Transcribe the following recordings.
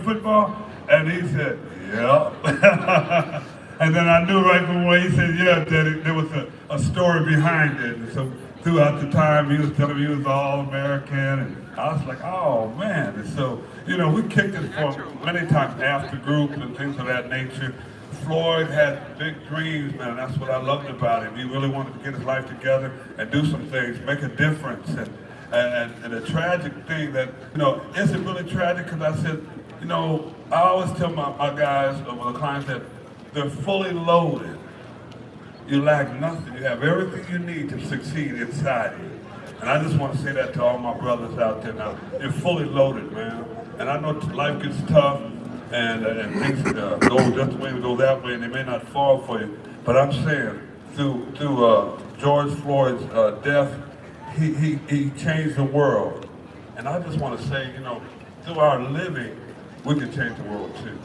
football? And he said, yeah. And then I knew right from when he said, yeah, that there was a story behind it. And so throughout the time, he was telling me he was All-American, and I was like, oh man. And so, you know, we kicked it for many times after group and things of that nature. Floyd had big dreams, man. That's what I loved about him. He really wanted to get his life together and do some things, make a difference. And the tragic thing that, you know, is it really tragic? Because I said, you know, I always tell my guys, or the clients, that they're fully loaded. You lack nothing. You have everything you need to succeed inside you. And I just want to say that to all my brothers out there now. You're fully loaded, man. And I know life gets tough, and things go just the way to go that way, and they may not fall for you. But I'm saying, through George Floyd's death, he changed the world. And I just want to say, you know, through our living, we can change the world too.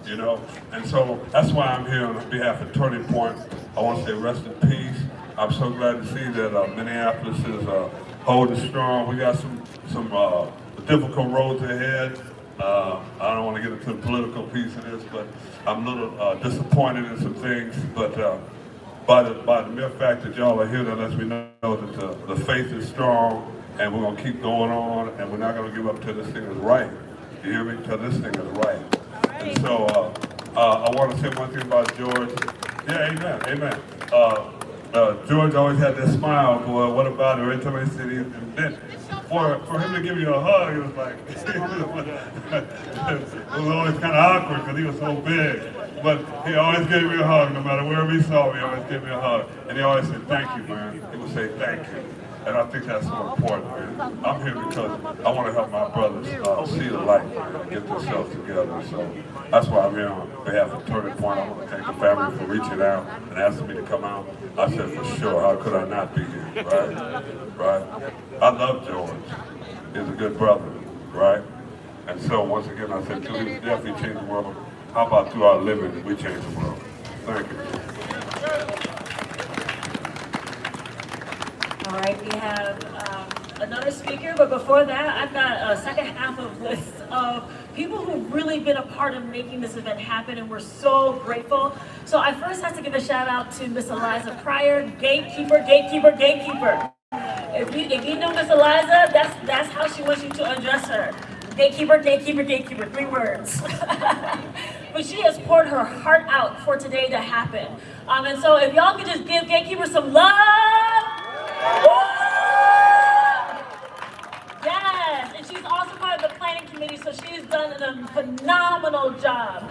You know, and so that's why I'm here on behalf of Turning Point. I want to say rest in peace. I'm so glad to see that Minneapolis is holding strong. We got some difficult roads ahead. I don't want to get into the political piece of this, but I'm a little disappointed in some things. But by the mere fact that y'all are here, that lets me know that the faith is strong, and we're gonna keep going on, and we're not gonna give up till this thing is right. You hear me? Till this thing is right. And so I want to say one thing about George. Yeah, amen, amen. George always had that smile, boy. What about it? Every time I said it, and then for him to give you a hug, it was like it was always kind of awkward because he was so big. But he always gave me a hug, no matter wherever he saw me. He always gave me a hug, and he always said, "Thank you, man." He would say, "Thank you." And I think that's so important, man. I'm here because I want to help my brothers see the light, get themselves together. So that's why I'm here on behalf of Turning Point. I want to thank the family for reaching out and asking me to come out. I said, for sure, how could I not be here, right? Right? I love George. He's a good brother, right? And so once again, I said, through his death, he changed the world. How about through our living, we change the world? Thank you. All right, we have another speaker, but before that, I've got a second half of list of people who've really been a part of making this event happen, and we're so grateful. So I first have to give a shout out to Miss Eliza Pryor, gatekeeper, gatekeeper, gatekeeper. If you know Miss Eliza, that's how she wants you to address her. Gatekeeper, gatekeeper, gatekeeper, 3 words. But she has poured her heart out for today to happen. And so if y'all could just give Gatekeeper some love. Yes, and she's also part of the planning committee, so she's done a phenomenal job.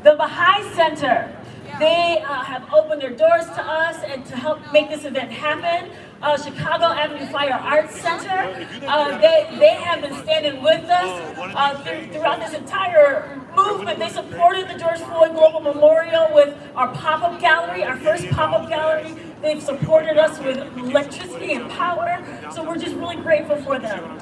The Baha'i Center, they have opened their doors to us and to help make this event happen. Chicago Avenue Fire Arts Center, they have been standing with us throughout this entire movement. They supported the George Floyd Global Memorial with our pop-up gallery, our first pop-up gallery. They've supported us with electricity and power, so we're just really grateful for them.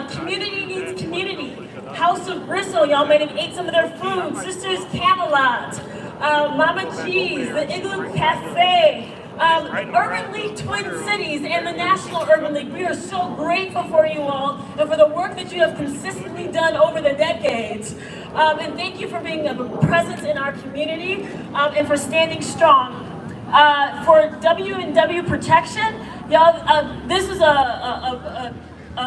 Community needs community. House of Bristle, y'all might have ate some of their food. Sisters Camelot, Mama G's, the Igloo Cafe, Urban League Twin Cities, and the National Urban League. We are so grateful for you all and for the work that you have consistently done over the decades. And thank you for being a presence in our community and for standing strong. For W&W Protection, y'all, this is a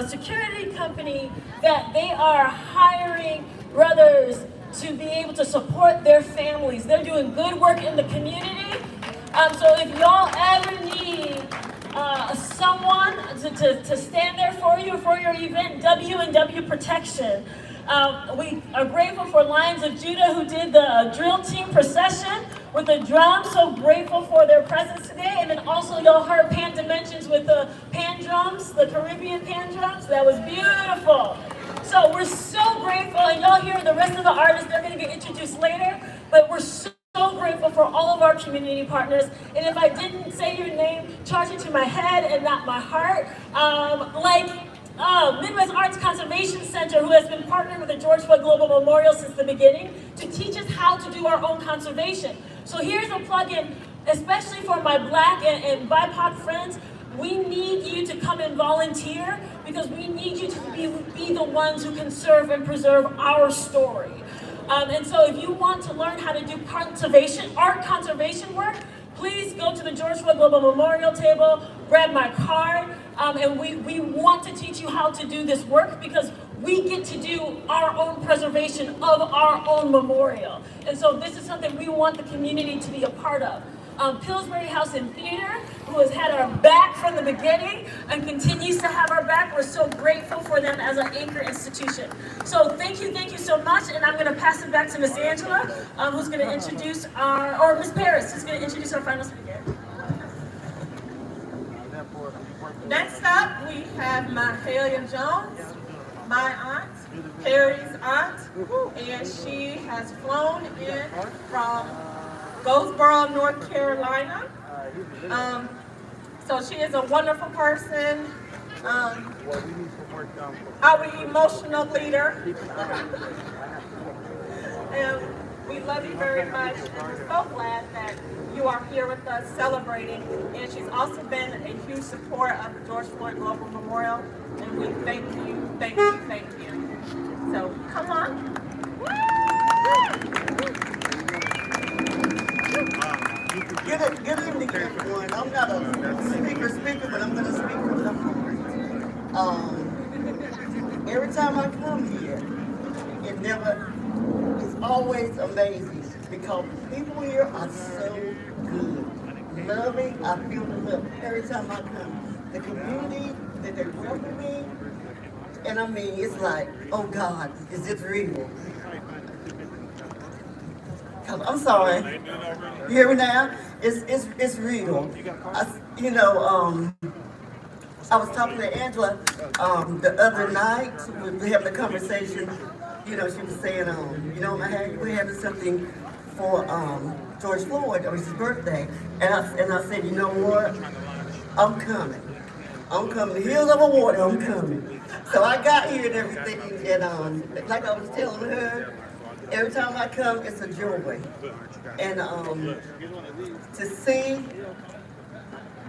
security company that they are hiring brothers to be able to support their families. They're doing good work in the community. So if y'all ever need someone to stand there for you for your event, W&W Protection. We are grateful for Lions of Judah, who did the drill team procession with the drums. So grateful for their presence today. And then also y'all heard Pan Dimensions with the pan drums, the Caribbean pan drums. That was beautiful. So we're so grateful, and y'all hear the rest of the artists. They're going to get introduced later, but we're so grateful for all of our community partners. And if I didn't say your name, charge it to my head and not my heart. Midwest Arts Conservation Center, who has been partnering with the George Floyd Global Memorial since the beginning to teach us how to do our own conservation. So here's a plug-in, especially for my Black and BIPOC friends. We need you to come and volunteer because we need you to be the ones who conserve and preserve our story. And so if you want to learn how to do art conservation work, please go to the George Floyd Global Memorial table, grab my card, and we want to teach you how to do this work because we get to do our own preservation of our own memorial. And so this is something we want the community to be a part of. Pillsbury House and Theater, who has had our back from the beginning and continues to have our back. We're so grateful for them as an anchor institution. So thank you so much, and I'm going to pass it back to Miss Angela, who's going to introduce or Miss Paris, who's going to introduce our final speaker. Next up, we have Mahalia Jones, my aunt, Perry's aunt, and she has flown in from Goldsboro, North Carolina. So she is a wonderful person, our emotional leader. And we love you very much. And we're so glad that you are here with us celebrating. And she's also been a huge supporter of the George Floyd Global Memorial. And we thank you, thank you, thank you. So come on. Good evening, everyone. I'm not a speaker, but I'm going to speak from the heart. Every time I come here, it's always amazing because the people here are so good. Loving, I feel the love every time I come. The community that they welcome me, and I mean, it's like, oh God, is this real? I'm sorry. You hear me now? It's real. I was talking to Angela the other night. We were having a conversation. She was saying, we're having something for George Floyd, or his birthday. And I said, you know what? I'm coming. I'm coming. The hills of a water, I'm coming. So I got here and everything, and like I was telling her, every time I come, it's a joy. And to see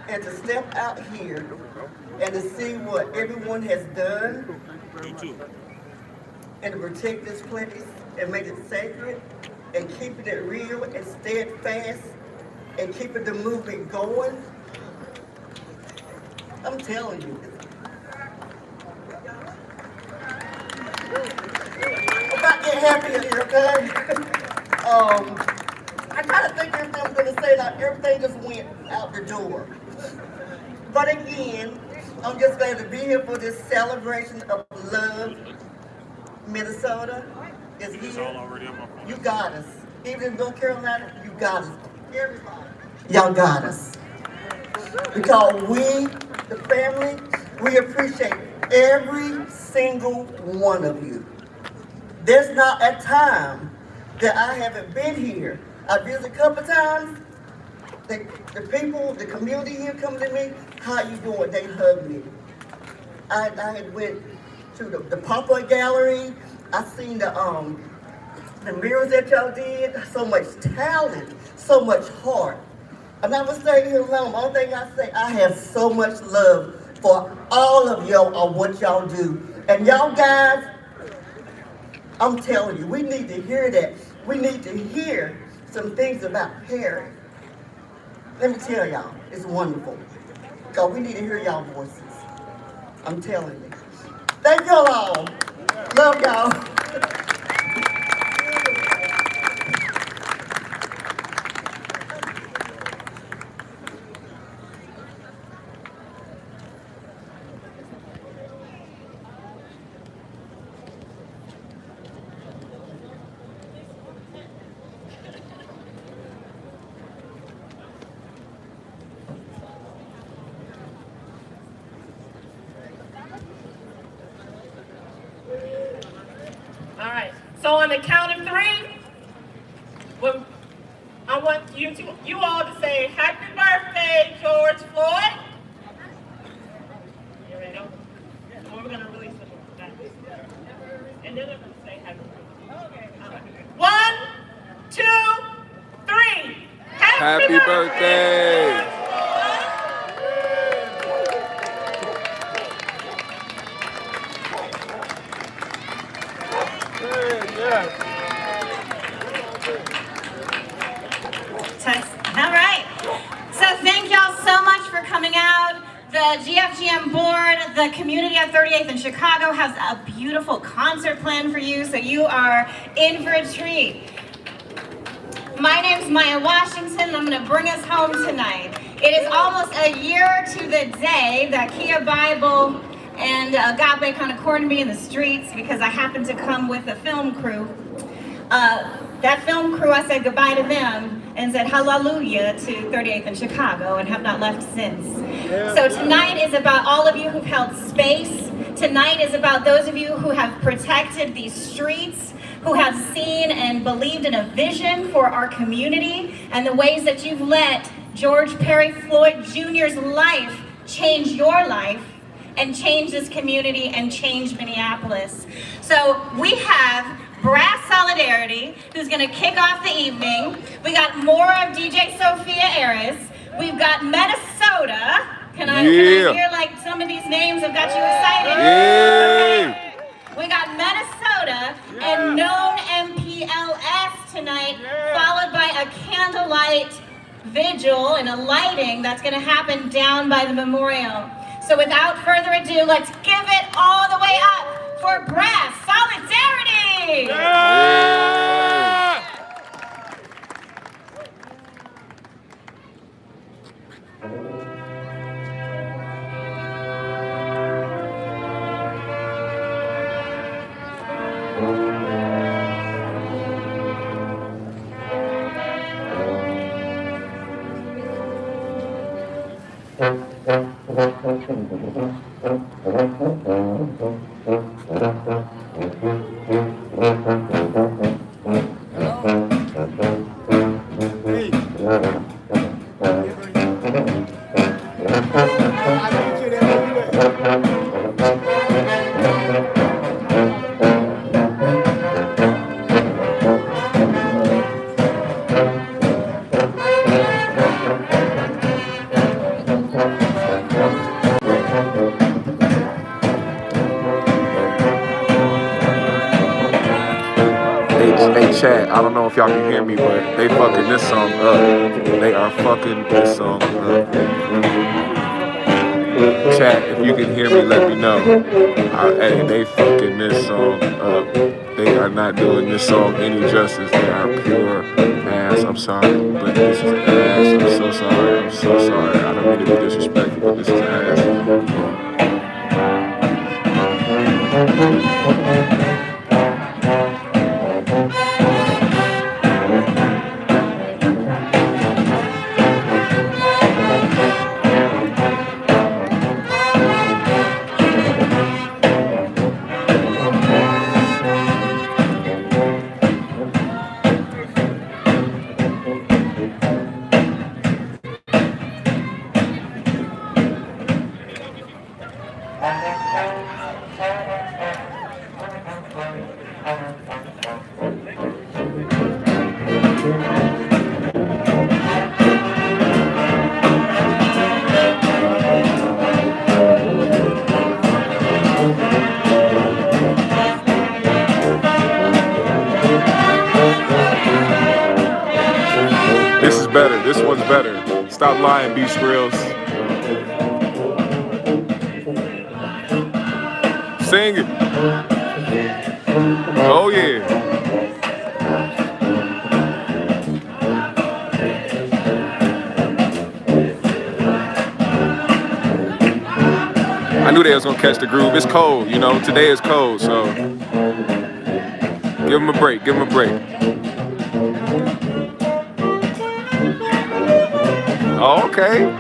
and to step out here and to see what everyone has done and to protect this place and make it sacred and keeping it real and steadfast and keeping the movement going, I'm telling you. I'm about to get happy in here, okay? I kind of think everything I'm going to say, that everything just went out the door. But again, I'm just glad to be here for this celebration of love. Meta Sota is here. You got us. Even in North Carolina, you got us. Everybody, y'all got us. Because we, the family, we appreciate every single one of you. There's not a time that I haven't been here. I visited a couple times. The people, the community here come to me, how you doing? They hug me. I had went to the pop-up gallery. I seen the mirrors that y'all did. So much talent, so much heart. I'm not gonna stay here alone. The only thing I say, I have so much love for all of y'all on what y'all do. And y'all guys, I'm telling you, we need to hear that. We need to hear some things about Perry. Let me tell y'all, it's wonderful. Because we need to hear y'all voices. I'm telling you. Thank y'all all. Love y'all. All right. So on the count of three, I want you all to say happy birthday, George Floyd. You ready? And we're gonna release the and then we're gonna say happy birthday. Okay. 1, 2, 3. Happy birthday. All right. So thank y'all so much for coming out. The GFGM board, the community at 38th in Chicago has a beautiful concert planned for you, so you are in for a treat. My name's Maya Washington, and I'm going to bring us home tonight. It is almost a year to the day that Kia Bible and Agape kind of cornered me in the streets because I happened to come with a film crew. That film crew, I said goodbye to them and said hallelujah to 38th in Chicago and have not left since. So tonight is about all of you who've held space. Tonight is about those of you who have protected these streets, who have seen and believed in a vision for our community, and the ways that you've let George Perry Floyd Jr.'s life change your life and change this community and change Minneapolis. So we have Brass Solidarity, who's gonna kick off the evening. We got more of DJ Sophia Aris. We've got Meta Sota. Can I hear like some of these names have got you excited? Yeah. Okay. We got Meta Sota and known MPLS tonight, followed by a candlelight vigil and a lighting that's gonna happen down by the memorial. So without further ado, let's give it all the way up for Brass Solidarity! Hey, chat, I don't know if y'all can hear me, but they fucking this song up. They are fucking this song up. Chat, if you can hear me, let me know. Hey, they fucking this song up. They are not doing this song any justice. They are pure ass. I'm sorry, but this is ass. I'm so sorry. I'm so sorry. I don't mean to be disrespectful, but this is ass. This is better. This one's better. Stop lying, B Skrills. Sing it. Oh yeah. I knew they was gonna catch the groove. It's cold, you know. Today is cold, so give them a break. Give them a break. Oh, okay.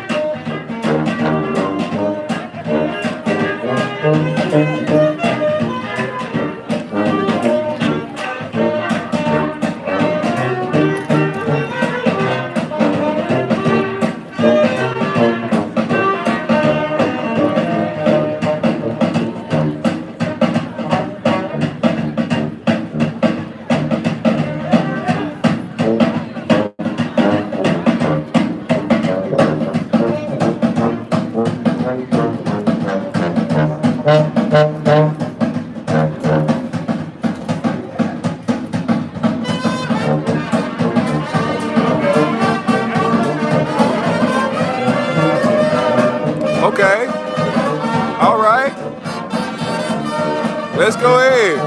Let's go ahead.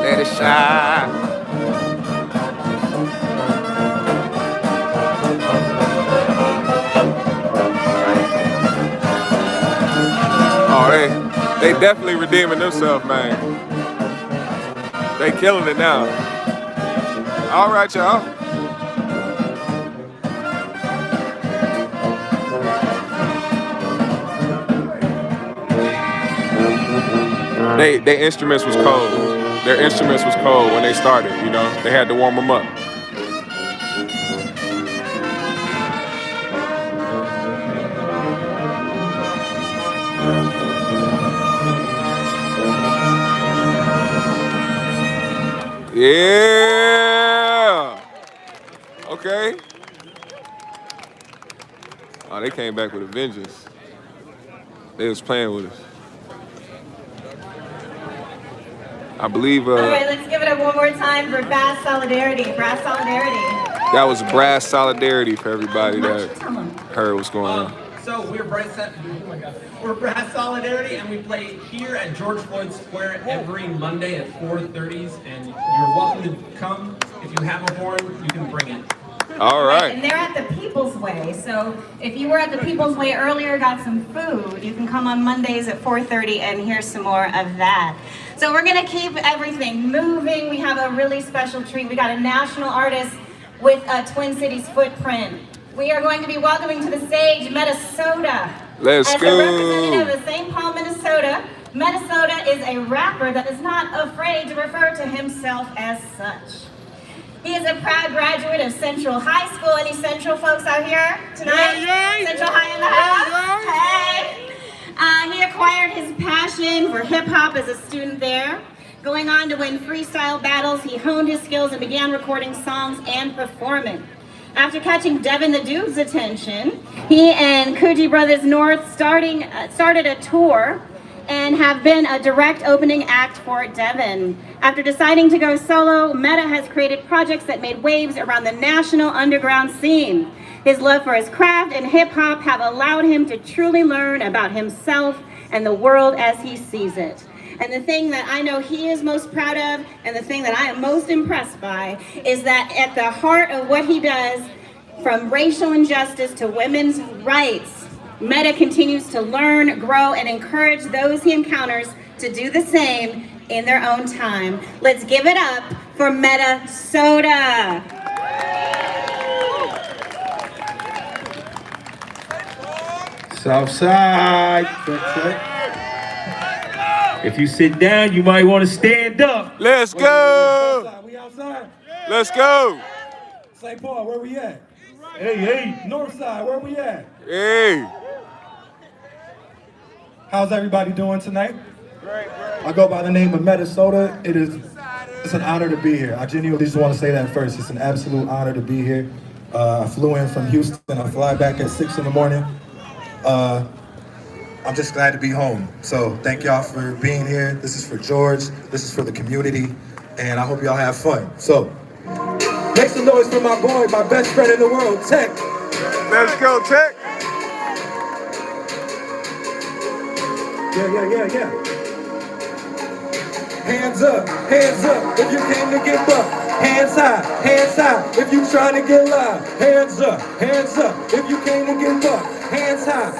Let it shine. Oh, they definitely redeeming themselves, man. They killing it now. All right, y'all. Their instruments was cold. Their instruments was cold when they started, you know. They had to warm them up. Yeah. Okay. Oh, they came back with a vengeance. They was playing with us. I believe. All right, let's give it up one more time for Brass Solidarity. Brass Solidarity. That was Brass Solidarity for everybody that heard what's going on. So we're Brass Solidarity, and we play here at George Floyd Square every Monday at 4:30, and you're welcome to come. If you have a horn, you can bring it. All right. And they're at the People's Way, so if you were at the People's Way earlier, got some food, you can come on Mondays at 4:30 and hear some more of that. So we're gonna keep everything moving. We have a really special treat. We got a national artist with a Twin Cities footprint. We are going to be welcoming to the stage Meta Sota. Let's go. As a representative of St. Paul, Minnesota, Meta Sota is a rapper that is not afraid to refer to himself as such. He is a proud graduate of Central High School. Any Central folks out here tonight? Yay. Central High in the house? Hey! He acquired his passion for hip-hop as a student there. Going on to win freestyle battles, he honed his skills and began recording songs and performing. After catching Devin the Dude's attention, he and Coogee Brothers North started a tour and have been a direct opening act for Devin. After deciding to go solo, Meta has created projects that made waves around the national underground scene. His love for his craft and hip-hop have allowed him to truly learn about himself and the world as he sees it. And the thing that I know he is most proud of, and the thing that I am most impressed by, is that at the heart of what he does, from racial injustice to women's rights, Meta continues to learn, grow, and encourage those he encounters to do the same in their own time. Let's give it up for Meta Sota. Southside. If you sit down, you might want to stand up. Let's go. We outside. Let's go. St. Paul, where we at? Hey. Northside, where we at? Hey. How's everybody doing tonight? Great. I go by the name of Meta Sota. It's an honor to be here. I genuinely just want to say that first. It's an absolute honor to be here. I flew in from Houston. I fly back at 6 in the morning. I'm just glad to be home. So thank y'all for being here. This is for George. This is for the community. And I hope y'all have fun. So make some noise for my boy, my best friend in the world, Tech. Let's go, Tech. Yeah. Hands up if you came to get bucked. Hands high if you trying to get loud. Hands up if you came to get bucked. Hands high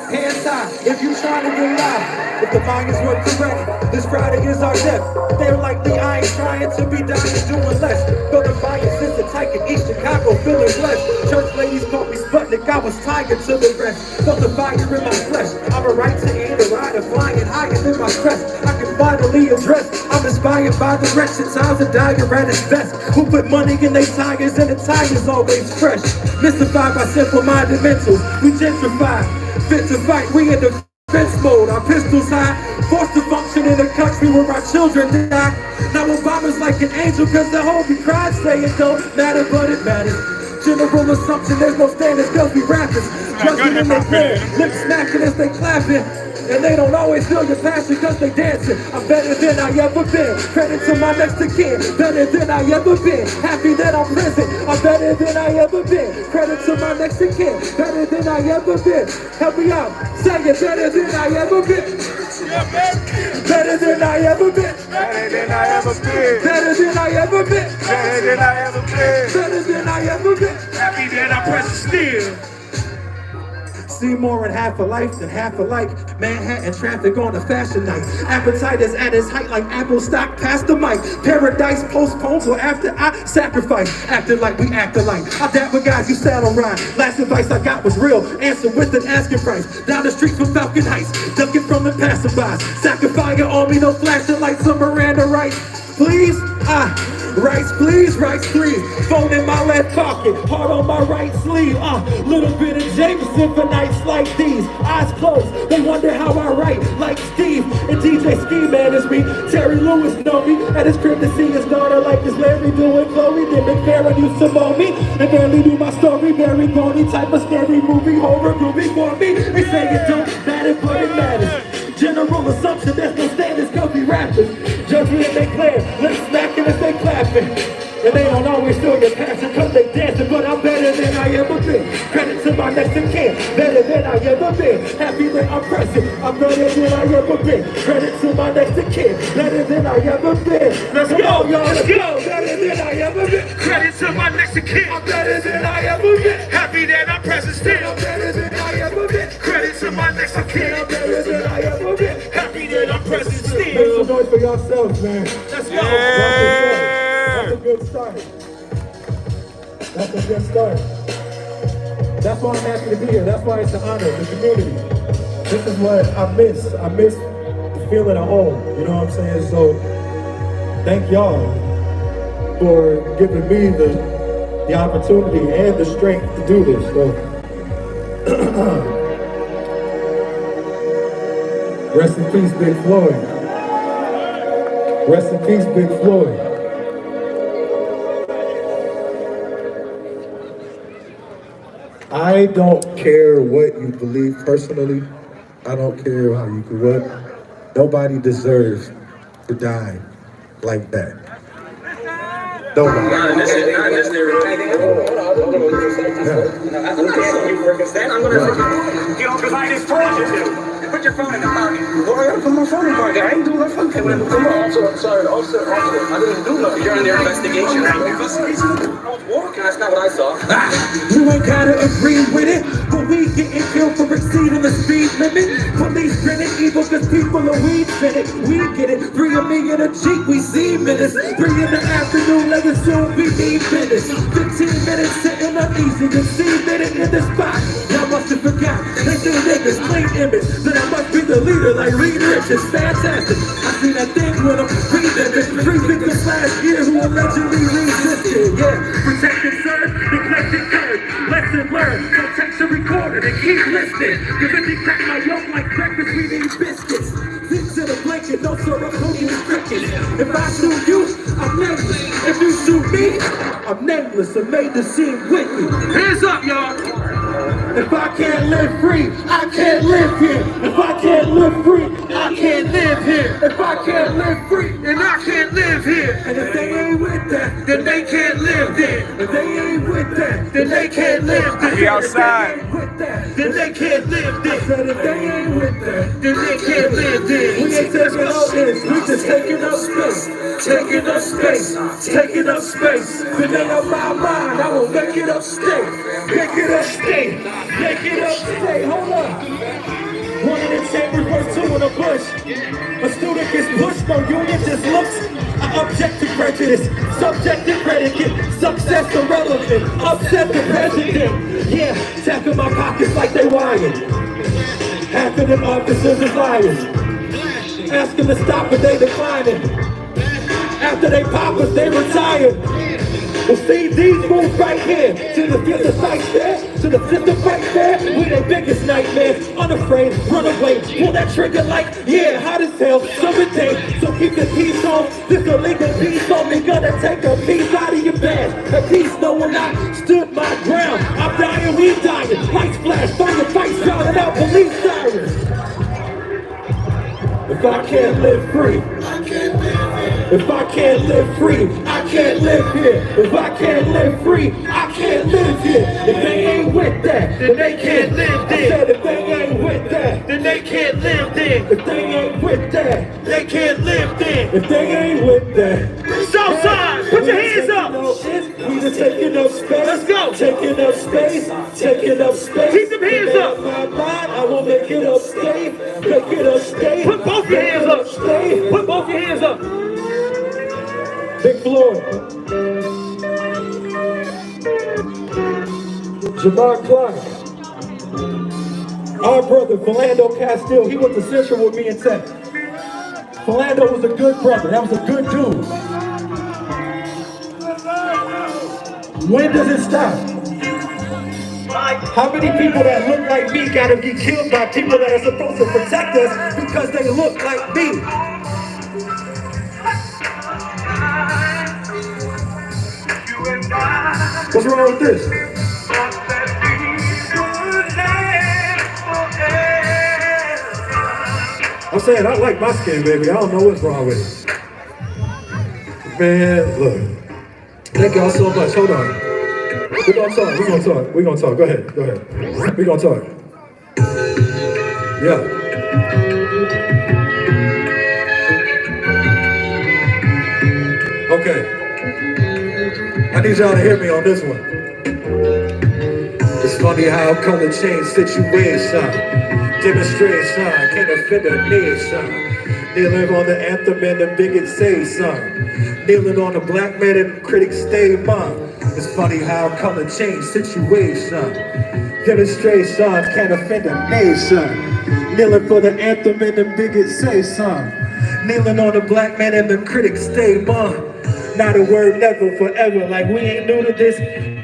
if you trying to get loud. If the volumes were correct, this Friday is our death. They're likely I ain't trying to be dying doing less. But the fire since the tyke in East Chicago feeling blessed. Church ladies called me Sputnik, I was tired to the rest. Felt the fire in my flesh. I'm a right to end a rider flying higher than my stress. I can finally address. I'm inspired by the wretched times of dying at its best. Who put money in their tires and the tires always fresh. Mystified by simple-minded mentals, we gentrified. Fit to fight, we in defense mode. Our pistols high, forced to function in a country where our children die. Now Obama's like an angel cause the whole we cried. Say it don't matter, but it matters. General assumption, there's no standards cause we rappers. Trusting in their plan, lip smacking as they clapping. And they don't always feel your passion cause they dancing. I'm better than I ever been. Credit to my next of kin. Better than I ever been. Happy that I'm present. I'm better than I ever been. Credit to my next of kin. Better than I ever been. Help me out. Say it, better than I ever been. Better than I ever been. Better than I ever been. Better than I ever been. Better than I ever been. Better than I ever been. Happy that I'm present still. See more in half a life than half alike. Manhattan traffic on a fashion night. Appetite is at its height like Apple stock past the mic. Paradise postponed till after I sacrifice. Acting like we act alike. I dap with guys you sat on ride. Last advice I got was real. Answer with an asking price. Down the street from Falcon Heights. Ducking from the passerbys. Sacrificing on me, no flashing lights on Miranda Rights. Please, rights please, rights please. Phone in my left pocket, heart on my right sleeve. Little bit of Jameson for nights like these. Eyes closed, they wonder how I write like Steve. And DJ Ski Man is me. Terry Lewis know me. At his crib to see his daughter like this Larry doing Chloe. Then McFarren used to mow me. And barely knew my story. Very bony type of scary movie. Horror movie for me. They say it don't matter, but it matters. General assumption, there's no standards, comfy rappers. Judgment if they glare, lips smacking if they clapping. And they don't always feel your passion cause they dancing, but I'm better than I ever been. Credit to my next of kin, better than I ever been. Happy that I'm present, I'm better than I ever been. Credit to my next of kin, better than I ever been. Let's go, y'all, let's go. Better than I ever been. Credit to my next of kin. I'm better than I ever been. Happy that I'm present still. I'm better than I ever been. Credit to my next of kin. I'm better than I ever been. Happy that I'm present Make still. some noise for yourselves, man. Let's go. That's a good start. That's a good start. That's why I'm happy to be here. That's why it's an honor, the community. This is what I miss. I miss the feeling of home. You know what I'm saying? So thank y'all for giving me the opportunity and the strength to do this. So rest in peace, Big Floyd. Rest in peace, Big Floyd. I don't care what you believe personally. I don't care how you grew up. Nobody deserves to die like that. Nobody. I'm gonna because I just told you to. Put your phone in the pocket. Well, I gotta put my phone in the pocket. I ain't doing nothing. Okay, well, come on. Also, sorry. Also, I didn't do nothing. You're under investigation. Investigation? I was walking. That's not what I saw. You ain't gotta agree with it, but we getting killed for exceeding the speed limit. Police grinning evil cause people are weed in it. We get it. 3 of me in a Jeep, we see minutes. 3 in the afternoon, let it soon be minutes. 15 minutes sitting uneasy, you see minute in the spot. Y'all must have forgot. They do niggas clean image. Then I must be the leader like Reed Rich. It's fantastic. I see that thing when I'm reading. 3 victims last year who allegedly resisted. Yeah, protected serve, neglected curve. Lesson learned, so take the recorder and keep listening. Cause if you crack my yoke like breakfast, we need biscuits. Six in a blanket, no syrup, cookies, crickets. If I shoot you, I'm nameless. If you shoot me, I'm nameless and made the scene wicked. Hands up, y'all. If I can't live free, I can't live here. If I can't live free, I can't live here. If I can't live free, And I can't live here. and if they ain't with that, Then they can't live there. if they ain't with that, Then they can't live there. if they ain't with that, Then they can't live I there. said if they ain't with that, Then they can't live there. we ain't taking no this, we just taking up space, taking up space, taking up space. If it ain't up my mind, I will make it up stay, make it up stay, make it up stay. Hold up. 1 in the chamber versus 2 in the bush. A student gets pushed, no union just looks. I object to prejudice, subject to predicate, success irrelevant, upset the president. Yeah, tapping my pockets like they wired. Half of them officers is liars. Ask them to stop, but they declining. After they pop us, they retired. Well, see these moves right here. To the fifth of fight there, to the fifth of fight there. We their biggest nightmares. Unafraid, run away, pull that trigger like, yeah, hot as hell, summer day. So keep the peace on. This illegal peace on me. Gonna take a piece out of your bag. A piece knowing I stood my ground. I'm dying, we dying. Lights flash, fire fights, drowning out police sirens. If I can't live free, if I can't live free, I can't live here. If I can't live free, I can't live here. If they ain't with that, then they can't live there. I said if they ain't with that, then they can't live there. If they ain't with that, they can't live there. If they ain't with that, Southside, put your hands up. We just taking up space. Let's go. Taking up space. Taking up space. Keep them hands up. My mind, I will make it up stay. Make it up stay. Put both your hands up. Stay. Put both your hands up. Big Floyd. Jamar Clark. Our brother, Philando Castile, he went to Central with me in Tech. Philando was a good brother. That was a good dude. When does it stop? How many people that look like me gotta be killed by people that are supposed to protect us because they look like me? What's wrong with this? I'm saying I like my skin, baby. I don't know what's wrong with it. Man, look. Thank y'all so much. Hold on. We're gonna talk. We're gonna talk. We're gonna talk. Go ahead. Go ahead. We're gonna talk. Yeah. Okay. I need y'all to hear me on this one. It's funny how color change situation. Demonstration can't offend a nation. Kneeling on the anthem and the bigots say son. Kneeling on the black man and the critics stay mum. It's funny how color change situation. Demonstrations can't offend a nation. Kneeling for the anthem and the bigots say son. Kneeling on the black man and the critics stay mum. Not a word never forever, like we ain't new to this.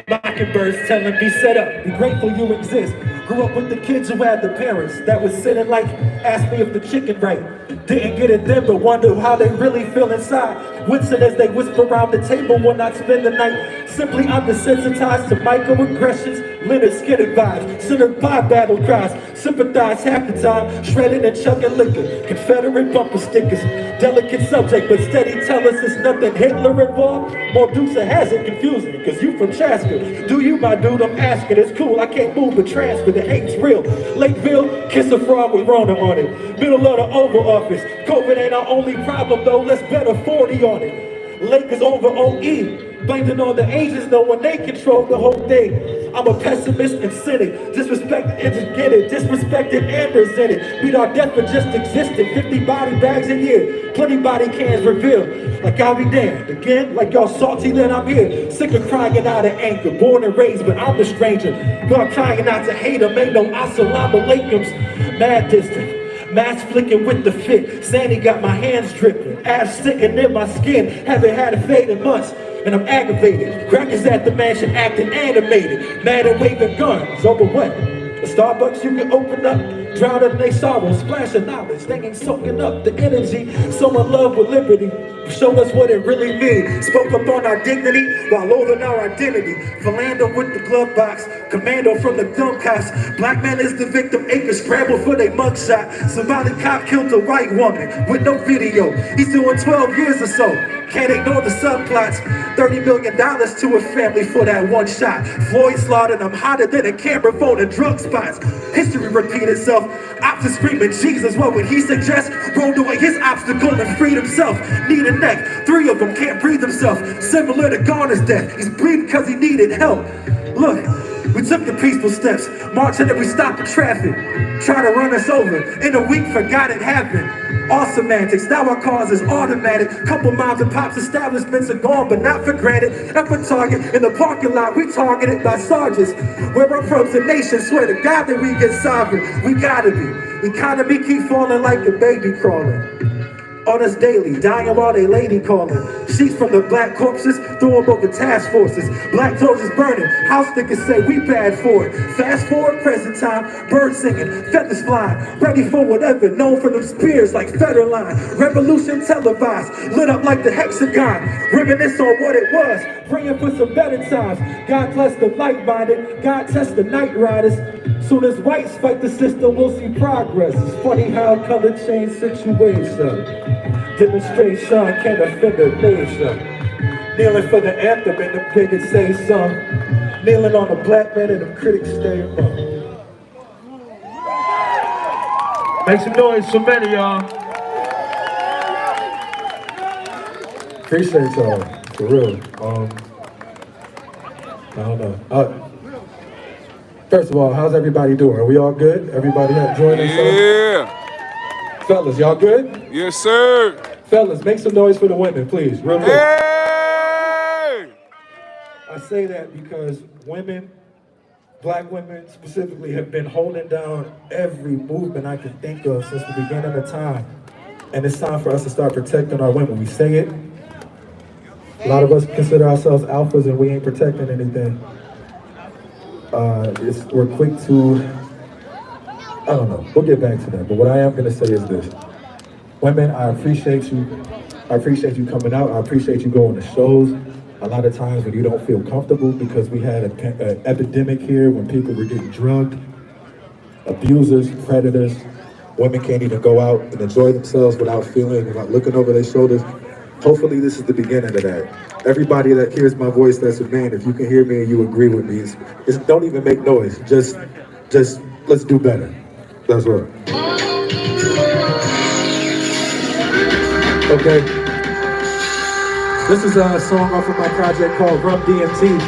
Mockingbirds telling be set up, be grateful you exist. Grew up with the kids who had the parents that was sitting like, asked me if the chicken right. Didn't get it then, but wonder how they really feel inside. Wincing as they whisper around the table when I spend the night. Simply I'm desensitized to microaggressions, Leonard Skinner vibes, centered by battle cries. Sympathize half the time, shredding and chugging liquor. Confederate bumper stickers, delicate subject, but steady tell us it's nothing Hitler involved. More Dukes has it confusing, cause you from Chaska. Do you, my dude, I'm asking, it's cool, I can't move but transfer, the hate's real. Lakeville, kiss a frog with Rona on it. Middle of the Oval Office, COVID ain't our only problem though, let's bet a 40 on it. Lakers over OE. Blaming on the Asians, knowing they control the whole thing. I'm a pessimist and cynic. Disrespected and just get it. Disrespected and resented. Beat our death for just existing. 50 body bags a year. Plenty body cans revealed. Like I'll be damned. Again, like y'all salty, then I'm here. Sick of crying out of anger. Born and raised, but I'm the stranger. God trying not to hate them. Ain't no assalamu alaikums. Mad distant. Mask flicking with the fit. Sandy got my hands dripping. Ass sticking in my skin. Haven't had a fade in months. And I'm aggravated. Crackers at the mansion acting animated. Mad and waving guns over what? A Starbucks you can open up. Drown in their sorrow, splash of knowledge. They ain't soaking up the energy. So in love with liberty. Showed us what it really means. Spoke up on our dignity while loathing our identity. Philando with the glove box. Commando from the dumb cops. Black man is the victim. Acres scramble for their mugshot. Somebody cop killed a white woman with no video. He's doing 12 years or so. Can't ignore the subplots. $30 million to a family for that one shot. Floyd slaughtered them hotter than a camera phone and drug spots. History repeat itself. Ops is screaming Jesus. What would he suggest? Rolled away his obstacle and freed himself. Need a neck. 3 of them can't breathe himself. Similar to Garner's death. He's bleeding because he needed help. Look, we took the peaceful steps. Marching and we stopped the traffic. Try to run us over. In a week, forgot it happened. All semantics, now our cause is automatic. Couple moms and pops establishments are gone, but not for granted. Up a target in the parking lot, we targeted by sergeants. Where I'm from, the nation, swear to God that we get sovereign. We gotta be. Economy keep falling like a baby crawling. On us daily, dying while they lady calling. Sheets from the black corpses, throw them over task forces. Black soldiers burning, house niggas say we bad for it. Fast forward, present time, birds singing, feathers flying. Ready for whatever, known for them spears like Federline. Revolution televised, lit up like the hexagon. Reminisce on what it was, praying for some better times. God bless the light-minded, God test the night riders. Soon as whites fight the system, we'll see progress. It's funny how color change situation. Demonstration can offend a nation. Kneeling for the anthem and the bigots say some. Kneeling on the black man and the critics stay among. Make some noise for many, y'all. Appreciate y'all, for real. I don't know. First of all, how's everybody doing? Are we all good? Everybody enjoying themselves? Yeah. Fellas, y'all good? Yes, sir. Fellas, make some noise for the women, please. Real quick. Hey! I say that because women, black women specifically, have been holding down every movement I can think of since the beginning of time. And it's time for us to start protecting our women. We say it. A lot of us consider ourselves alphas and we ain't protecting anything. We're quick to, I don't know, we'll get back to that. But what I am gonna say is this. Women, I appreciate you. I appreciate you coming out. I appreciate you going to shows. A lot of times when you don't feel comfortable because we had an epidemic here when people were getting drugged, abusers, predators. Women can't even go out and enjoy themselves without looking over their shoulders. Hopefully this is the beginning of that. Everybody that hears my voice that's a man, if you can hear me and you agree with me, don't even make noise. Just let's do better. That's what. Okay. This is a song off of my project called Rum DMT.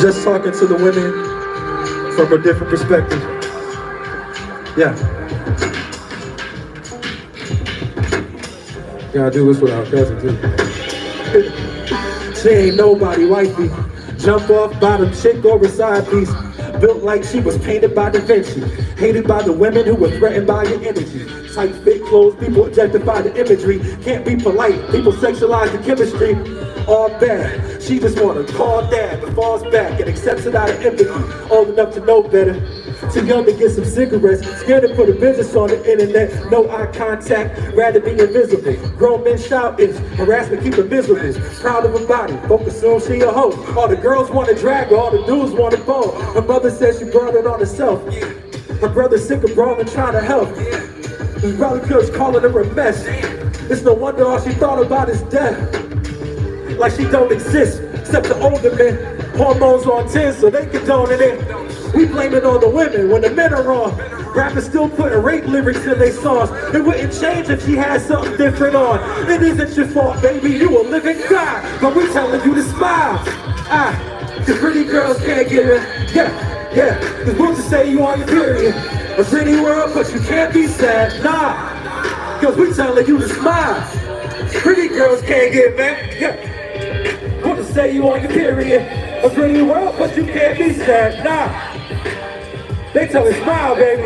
Just talking to the women from a different perspective. Yeah. Gotta do this with our cousin too. She ain't nobody, wifey. Jump off bottom chick or a side piece. Built like she was painted by Da Vinci. Hated by the women who were threatened by your energy. Tight fit clothes, people objectify the imagery. Can't be polite, people sexualize the chemistry. All bad, she just wanna call dad, but falls back and accepts it out of empathy. Old enough to know better. Too young to get some cigarettes, scared to put a business on the internet. No eye contact, rather be invisible. Grown men shout, it's harassment, keep her miserable. Proud of her body, focus on she a hoe. All the girls wanna drag her, all the dudes wanna bone. Her mother says she brought it on herself. Her brother's sick of brawling, trying to help. His brother cuz calling her a mess. It's no wonder all she thought about is death. Like she don't exist, except the older men. Hormones on 10 so they condone it. We blame it on the women when the men are wrong. Rappers still putting rape lyrics in their songs. It wouldn't change if she had something different on. It isn't your fault, baby, you a living God. But we telling you to smile. The pretty girls can't get it. Yeah, cause we'll just say you on your period. A pretty world, but you can't be sad, nah. Cause we telling you to smile. Pretty girls can't get mad, yeah. We'll just say you on your period. A pretty world, but you can't be sad, nah. They tell us smile, baby.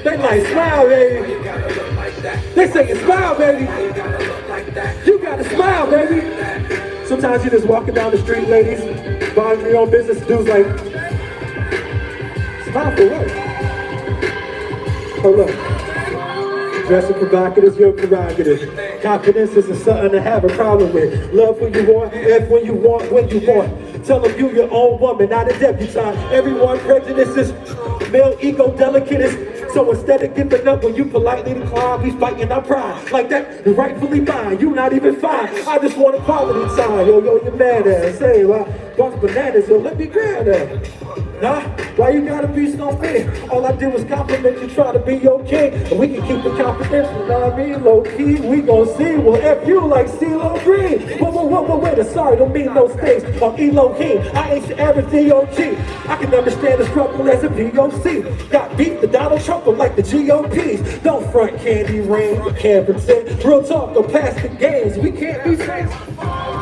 They like smile, baby. They say you smile, baby. You gotta smile, baby. Sometimes you're just walking down the street, ladies, buying your own business. Dudes like, smile for what? Hold up. Dressing provocative, your prerogative. Confidence isn't something to have a problem with. Love when you want, F when you want, when you want. Tell them you your own woman, not a debutante. Everyone prejudices, male ego delicate. So instead of giving up when you politely decline, we fighting our pride. Like that, you're rightfully mine, you not even fine. I just want a quality time. Yo, you're mad ass. Say, well, bunch bananas, yo, let me grab that. Nah, why you gotta be so mean? All I did was compliment you, try to be your king. And we can keep it confidential, you know what I mean? Low key, we gon' see. Well, F you like CeeLo Green. Wait, sorry, don't mean no states. I'm Elohim, I ain't your average DOG. I can understand the struggle as a VOC. Got beat the Donald Trump like the GOPs. Don't front candy rain, you can't pretend. Real talk, don't pass the games, we can't be friends.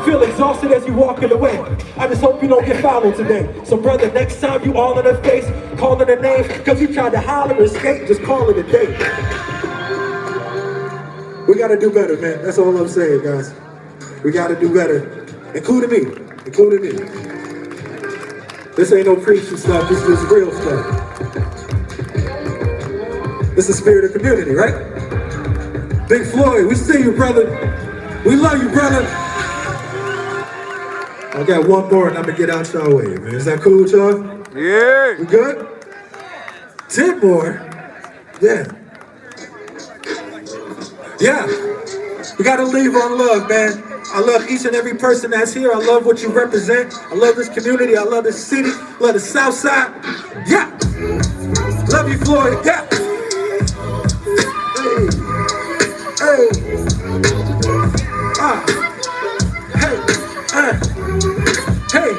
Feel exhausted as you walking away. I just hope you don't get followed today. So brother, next time you all in her face, calling her name, cause you tried to holler and escape, just call it a day. We gotta do better, man. That's all I'm saying, guys. We gotta do better. Including me. This ain't no preaching stuff, this is real stuff. This is spirit of community, right? Big Floyd, we see you, brother. We love you, brother. I got one more and I'm gonna get out y'all way, man. Is that cool with y'all? Yeah. We good? 10 more? Yeah. Yeah. We gotta leave on love, man. I love each and every person that's here. I love what you represent. I love this community. I love this city. I love the South Side. Yeah. Love you, Floyd. Yeah. Hey. Hey. Hey. Hey.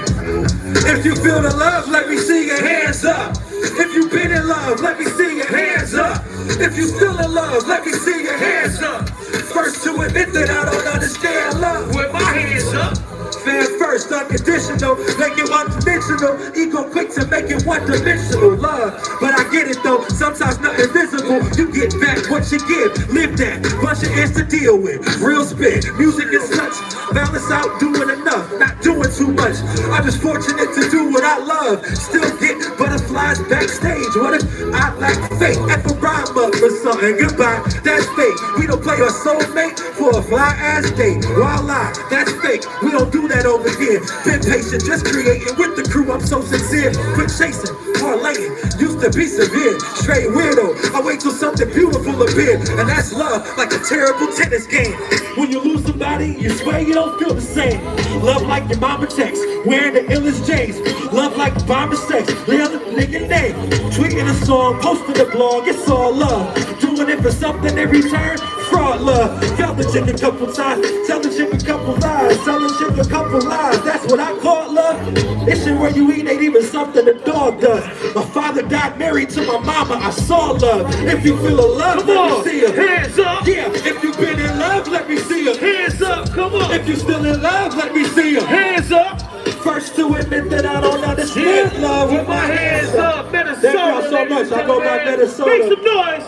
If you feel the love, let me see your hands up. If you've been in love, let me see your hands up. If you still in love, let me see your hands up. First to admit that I don't understand love with my hands up. Fan first, unconditional, make it one-dimensional. Ego quick to make it one-dimensional. Love, but I get it though, sometimes nothing visible. You get back what you give, live that. Bunch of ends to deal with, real spit. Music is such, balance out, doing enough, not doing too much. I'm just fortunate to do what I love. Still get butterflies backstage. What if I lack faith? If a rhyme up for something, goodbye, that's fake. We don't play a soulmate for a fly-ass date. Voila, that's fake. We don't do that over here. Been patient, just creating with the crew. I'm so sincere. Quit chasing, parlaying. Used to be severe, straight weirdo. I wait till something beautiful appears, and that's love, like a terrible tennis game. When you lose somebody, you swear you don't feel the same. Love like your mama text, wearing the illest J's. Love like bomber sex, live nigga name. Tweeting a song, posting a blog, it's all love. Doing it for something in return, fraud love. Tell the chick a couple times, tell the chick a couple lies, tell the chick a couple lies. That's what I call love. This shit where you eat ain't even something a dog does. My father died married to my mama, I saw love. If you feel a love, let me see ya. Hands up. Yeah, if you've been in love, let me see ya. Hands up, come on. If you still in love, let me see ya. Hands up. First to admit that I don't understand love with my hands up. Meta Sota. Thank y'all so much. I go by Meta Sota. Make some noise.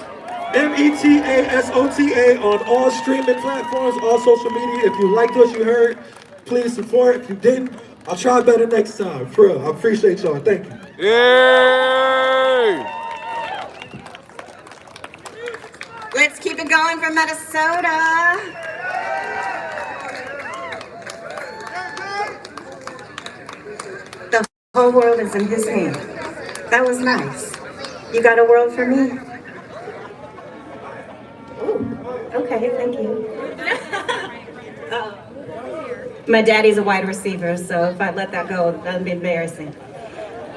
METASOTA on all streaming platforms, all social media. If you liked what you heard, please support. If you didn't, I'll try better next time. For real, I appreciate y'all. Thank you. Yay! Let's keep it going for Meta Sota. The whole world is in his hand. That was nice. You got a world for me? Ooh, okay, thank you. My daddy's a wide receiver, so if I let that go, that'd be embarrassing.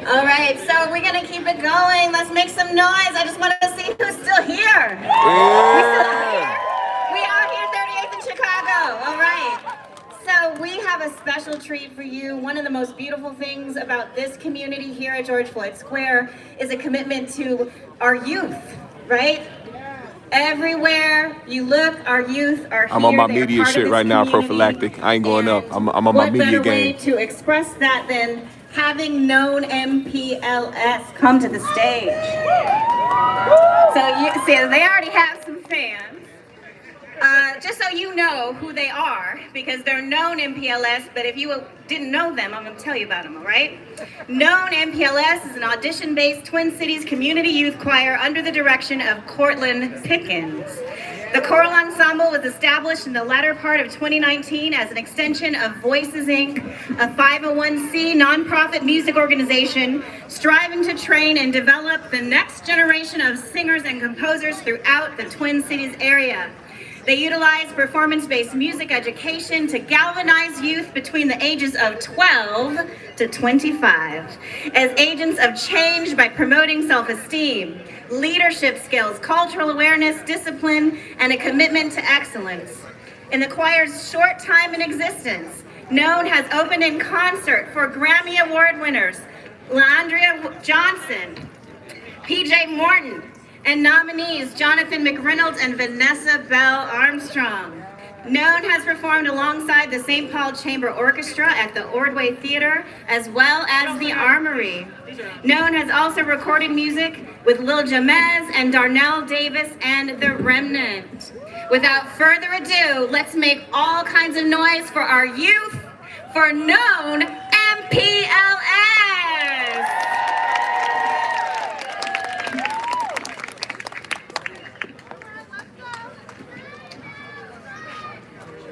All right, so we're gonna keep it going. Let's make some noise. I just want to see who's still here. Yeah. We are here, 38th in Chicago. All right. So we have a special treat for you. One of the most beautiful things about this community here at George Floyd Square is a commitment to our youth, right? Everywhere you look, our youth are here. I'm on my They are media part of shit this right now, community. prophylactic. I ain't going up. I'm on my What media better way game. to express that than having known MPLS come to the stage? So you see, they already have some fans. Just so you know who they are, because they're known MPLS, but if you didn't know them, I'm going to tell you about them, all right? Known MPLS is an audition-based Twin Cities community youth choir under the direction of Cortland Pickens. The choral ensemble was established in the latter part of 2019 as an extension of Voices, Inc., a 501c nonprofit music organization striving to train and develop the next generation of singers and composers throughout the Twin Cities area. They utilize performance-based music education to galvanize youth between the ages of 12 to 25 as agents of change by promoting self-esteem, leadership skills, cultural awareness, discipline, and a commitment to excellence. In the choir's short time in existence, Known has opened in concert for Grammy Award winners LaAndrea Johnson, PJ Morton, and nominees Jonathan McReynolds and Vanessa Bell Armstrong. Known has performed alongside the St. Paul Chamber Orchestra at the Ordway Theater, as well as the Armory. Known has also recorded music with Lil Jamez and Darnell Davis and The Remnant. Without further ado, let's make all kinds of noise for our youth, for Known MPLS.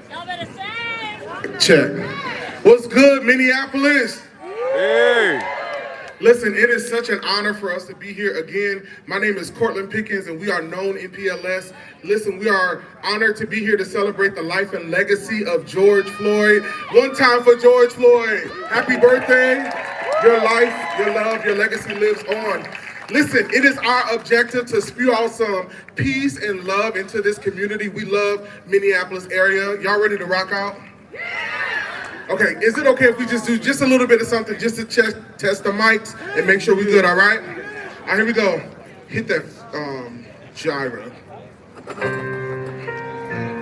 Y'all better sing. Check. What's good, Minneapolis? Hey. Listen, it is such an honor for us to be here again. My name is Cortland Pickens, and we are known in PLS. Listen, we are honored to be here to celebrate the life and legacy of George Floyd. One time for George Floyd. Happy birthday. Your life, your love, your legacy lives on. Listen, it is our objective to spew out some peace and love into this community. We love Minneapolis area. Y'all ready to rock out? Okay, is it okay if we just do just a little bit of something just to test the mics and make sure we're good, all right? All right, here we go. Hit that gyro.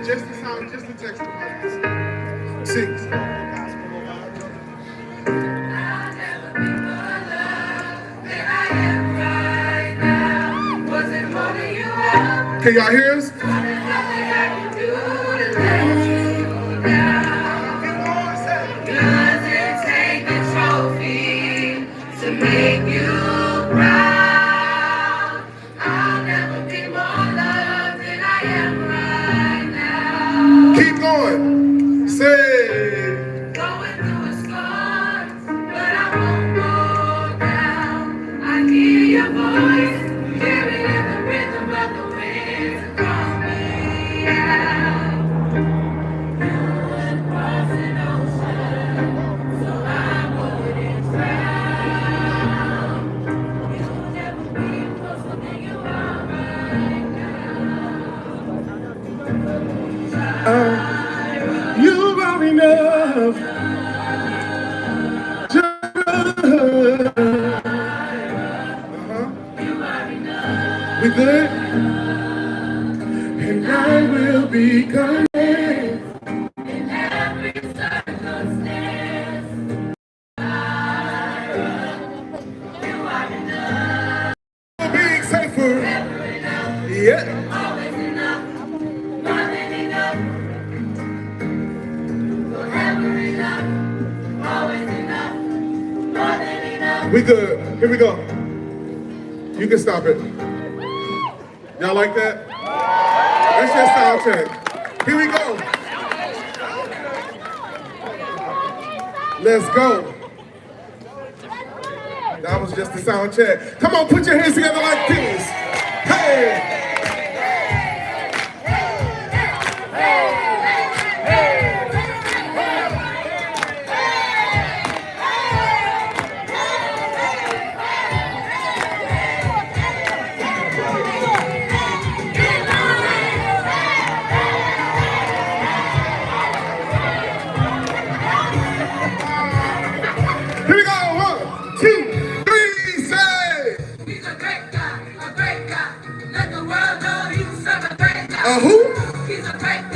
Just the sound, just the text the mics. 6. Can y'all hear us? Keep going. Say. Going through a storm, but I won't go down. I hear your voice, carried in the rhythm of the wind to call me out. You would cross an ocean, so I wouldn't drown. You'll never be closer than you are right now. You are enough. We good? And I will be coming in every circumstance. You are enough. Being safer. Yeah. Always enough. More than enough. Forever enough, always enough, more than enough. We good. Here we go. You can stop it. Y'all like that? That's your sound check. Here we go. Let's go. That was just the sound check. Come on, put your hands together like this. Hey! Here we go, 1, 2, 3, say! He's a great guy, let the world know you serve a great guy. Who? He's a great guy.